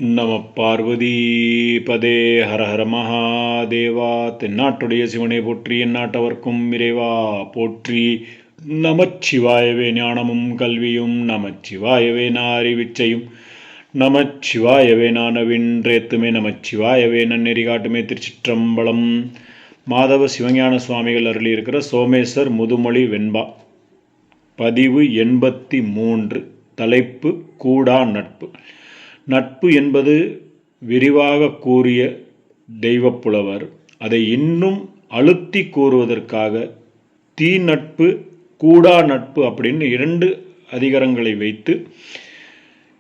நம பார்வதி பதே ஹர ஹர மகாதேவா. தென்னாட்டுடைய சிவனை போற்றி, எந்நாட்டவர்க்கும் இறைவா போற்றி. நமச்சிவாயவே ஞானமும் கல்வியும், நமச்சிவாயவே அறிவிச்சையும், நமச்சிவாயவே நானவின்றேத்துமே, நமச்சிவாயவே நன்னெறி காட்டுமே. திருச்சிற்றம்பலம். மாதவ சிவஞான சுவாமிகள் அருளியிருக்கிற சோமேசர் முதுமொழி வெண்பா, பதிவு 83. தலைப்பு கூடா நட்பு. நட்பு என்பது விரிவாக கூறிய தெய்வப்புலவர் அதை இன்னும் அழுத்தி கூறுவதற்காக தீ நட்பு, கூடா நட்பு அப்படின்னு 2 அதிகாரங்களை வைத்து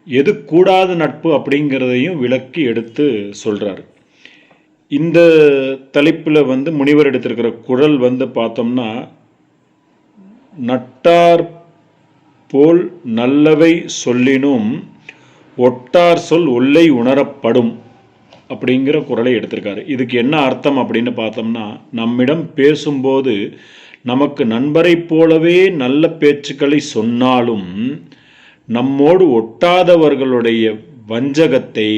எது கூடாத நட்பு அப்படிங்கிறதையும் விளக்கி எடுத்து சொல்கிறார். இந்த தலைப்பில் முனிவர் எடுத்திருக்கிற குறள் பார்த்தோம்னா, நட்டார் போல் நல்லவை சொல்லினும் ஒட்டார் சொல் ஒல்லை உணரப்படும் அப்படிங்கிற குறளை எடுத்திருக்காரு. இதுக்கு என்ன அர்த்தம் அப்படின்னு பார்த்தோம்னா, நம்மிடம் பேசும்போது நமக்கு நண்பரை போலவே நல்ல பேச்சுக்களை சொன்னாலும் நம்மோடு ஒட்டாதவர்களுடைய வஞ்சகத்தை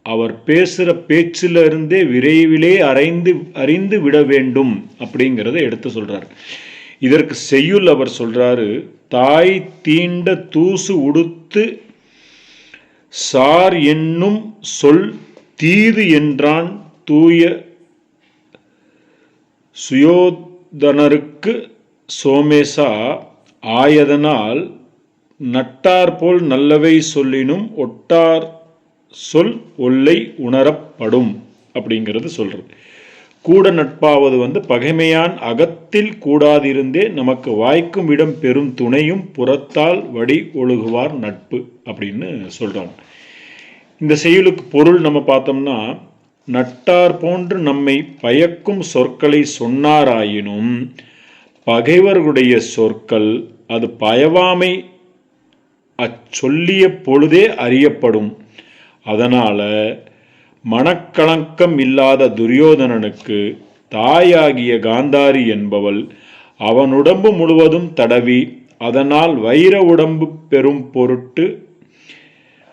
அவர் பேசுகிற பேச்சிலிருந்தே விரைவிலே அறிந்து விட வேண்டும் அப்படிங்கிறத எடுத்து சொல்கிறார். இதற்கு செய்யுள் அவர் சொல்கிறாரு, தாய் தீண்ட தூசு உடுத்து சார் என்னும் சொல் தீது என்றான் தூய சுயோதனருக்கு சோமேசா. ஆயதனால் நட்டார் போல் நல்லவை சொல்லினும் ஒட்டார் சொல் ஒல்லை உணரப்படும் அப்படிங்கிறது சொல்றது. கூட நட்பாவது பகைமையான் அகத்தில் கூடாதிருந்தே நமக்கு வாய்க்கும் இடம் பெரும் துணையும் புறத்தால் வடி ஒழுகுவார் நட்பு அப்படின்னு சொல்றாங்க. இந்த செயலுக்கு பொருள் நம்ம பார்த்தோம்னா, நட்டார் போன்று நம்மை பயக்கும் சொற்களை சொன்னாராயினும் பகைவர்களுடைய சொற்கள் அது பயவாமை அச்சொல்லிய பொழுதே அறியப்படும். அதனால மனக்களங்கம் இல்லாத துரியோதனனுக்கு தாயாகிய காந்தாரி என்பவள் அவன் உடம்பு முழுவதும் தடவி அதனால் வைர உடம்பு பெறும் பொருட்டு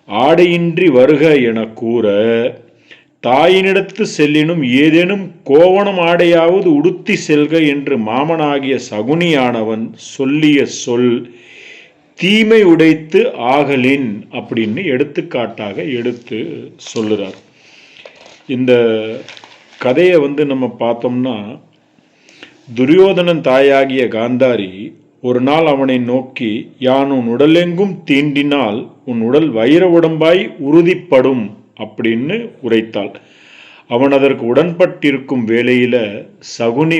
ஆடையின்றி வருக என கூற, தாயினிடத்து செல்லினும் ஏதேனும் கோவணம் ஆடையாவது உடுத்தி செல்க என்று மாமனாகிய சகுனியானவன் சொல்லிய சொல் தீமை உடைத்து ஆகலின் அப்படின்னு எடுத்துக்காட்டாக எடுத்து சொல்லுறார். இந்த கதையை நம்ம பார்த்தோம்னா, துரியோதனன் தாயாகிய காந்தாரி ஒரு நாள் அவனை நோக்கி, யான் உன் உடலெங்கும் தீண்டினால் உன் உடல் வைர உடம்பாய் உறுதிப்படும் அப்படின்னு உரைத்தாள். அவன் அதற்கு உடன்பட்டிருக்கும் வேளையில சகுனி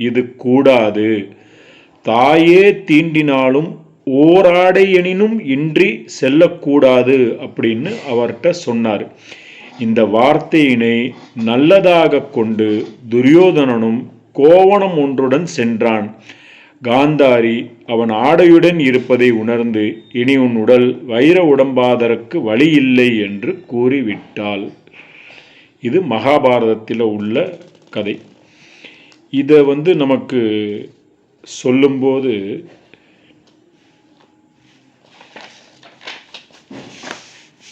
இது கூடாது, தாயே தீண்டினாலும் ஓராடை எனினும் இன்றி செல்லக்கூடாது அப்படின்னு அவர்கிட்ட சொன்னார். இந்த வார்த்தையினை நல்லதாக கொண்டு துரியோதனனும் கோவணம் ஒன்றுடன் சென்றான். காந்தாரி அவன் ஆடையுடன் இருப்பதை உணர்ந்து, இனி உன் உடல் வைர உடம்பாதற்கு வழி இல்லை என்று கூறிவிட்டாள். இது மகாபாரதத்தில் உள்ள கதை. இதை நமக்கு சொல்லும்போது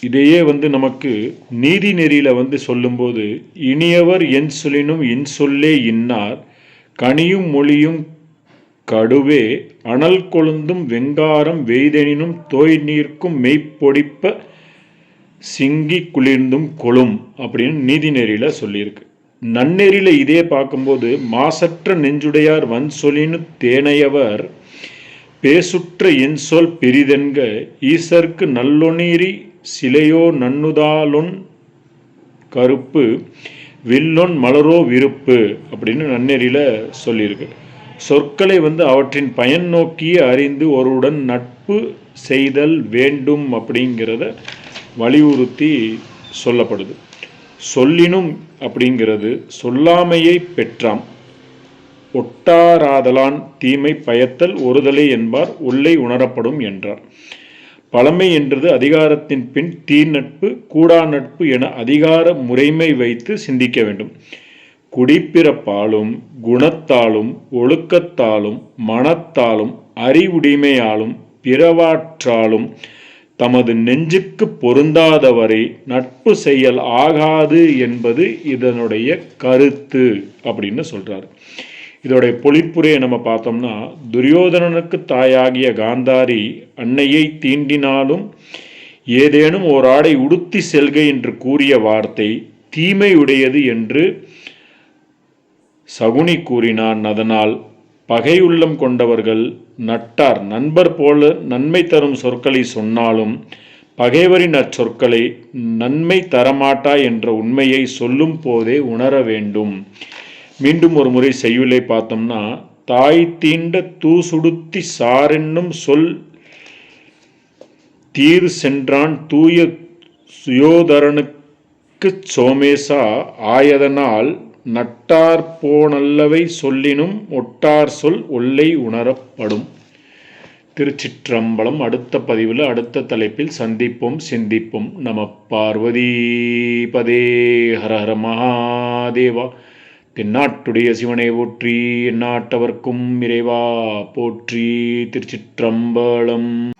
இதையே நமக்கு நீதி நெறியில சொல்லும்போது, இனியவர் என் சொல்லினும் என் சொல்லே இன்னார், கனியும் மொழியும் கடுவே அனல் கொழுந்தும் வெங்காரம் வெய்தெனினும் தோய் நீர்க்கும் மெய்ப்பொடிப்ப சிங்கி குளிர்ந்தும் கொளும் அப்படின்னு நீதி நெறியில சொல்லியிருக்கு. நன்னெறியில இதே பார்க்கும்போது, மாசற்ற நெஞ்சுடையார் வன் சொல்லினு தேனையவர் பேசுற்ற என் சொல் பெரிதென்க, ஈசர்க்கு நல்லொனீரி சிலையோ நன்னுதாலொன் கருப்பு வில்லொன் மலரோ விருப்பு அப்படின்னு நன்னெறியில சொல்லியிருக்கு. சொற்களை அவற்றின் பயன் நோக்கியே அறிந்து ஒருவுடன் நட்பு செய்தல் வேண்டும் அப்படிங்கிறத வலியுறுத்தி சொல்லப்படுது. சொல்லினும் அப்படிங்கிறது சொல்லாமையை பெற்றாம், ஒட்டாராதலான் தீமை பயத்தல் ஒருதலை என்பார் ஒல்லை உணரப்படும் என்றார். பழமை என்றது அதிகாரத்தின் பின் தீ நட்பு, கூடா நட்பு என அதிகார முறைமை வைத்து சிந்திக்க வேண்டும். குடிப்பிறப்பாலும் குணத்தாலும் ஒழுக்கத்தாலும் மனத்தாலும் அறிவுடைமையாலும் பிறவாற்றாலும் தமது நெஞ்சுக்கு பொருந்தாதவரை நட்பு செயல் ஆகாது என்பது இதனுடைய கருத்து அப்படின்னு சொல்றாரு. இதோடைய பொழிப்புரையை நம்ம பார்த்தோம்னா, துரியோதனனுக்கு தாயாகிய காந்தாரி அன்னையை தீண்டினாலும் ஏதேனும் ஓர் ஆடை உடுத்தி செல்க என்று கூறிய வார்த்தை தீமையுடையது என்று சகுனி கூறினான். அதனால் பகையுள்ளம் கொண்டவர்கள் நட்டார் நண்பர் போல நன்மை தரும் சொற்களை சொன்னாலும் பகைவரின் அச்சொற்களை நன்மை தரமாட்டா என்ற உண்மையை சொல்லும் போதே உணர வேண்டும். மீண்டும் ஒரு முறை செய்யுளை பார்த்தோம்னா, தாய் தீண்ட தூசுடுத்தி சாரென்னும் சொல் தீர் சென்றான் தூய சுயோதரனுக்கு சோமேசா ஆயதனால் நட்டார் போனல்லவை சொல்லினும் ஒட்டார் சொல் ஒல்லை உணரப்படும். திருச்சிற்றம்பலம். அடுத்த பதிவில் அடுத்த தலைப்பில் சந்திப்போம், சிந்திப்போம். நம பார்வதி பதே. ஹர ஹர மகாதேவா. தென்னாட்டுடைய சிவனை போற்றி, எந்நாட்டவர்க்கும் இறைவா போற்றி. திருச்சிற்றம்பலம்.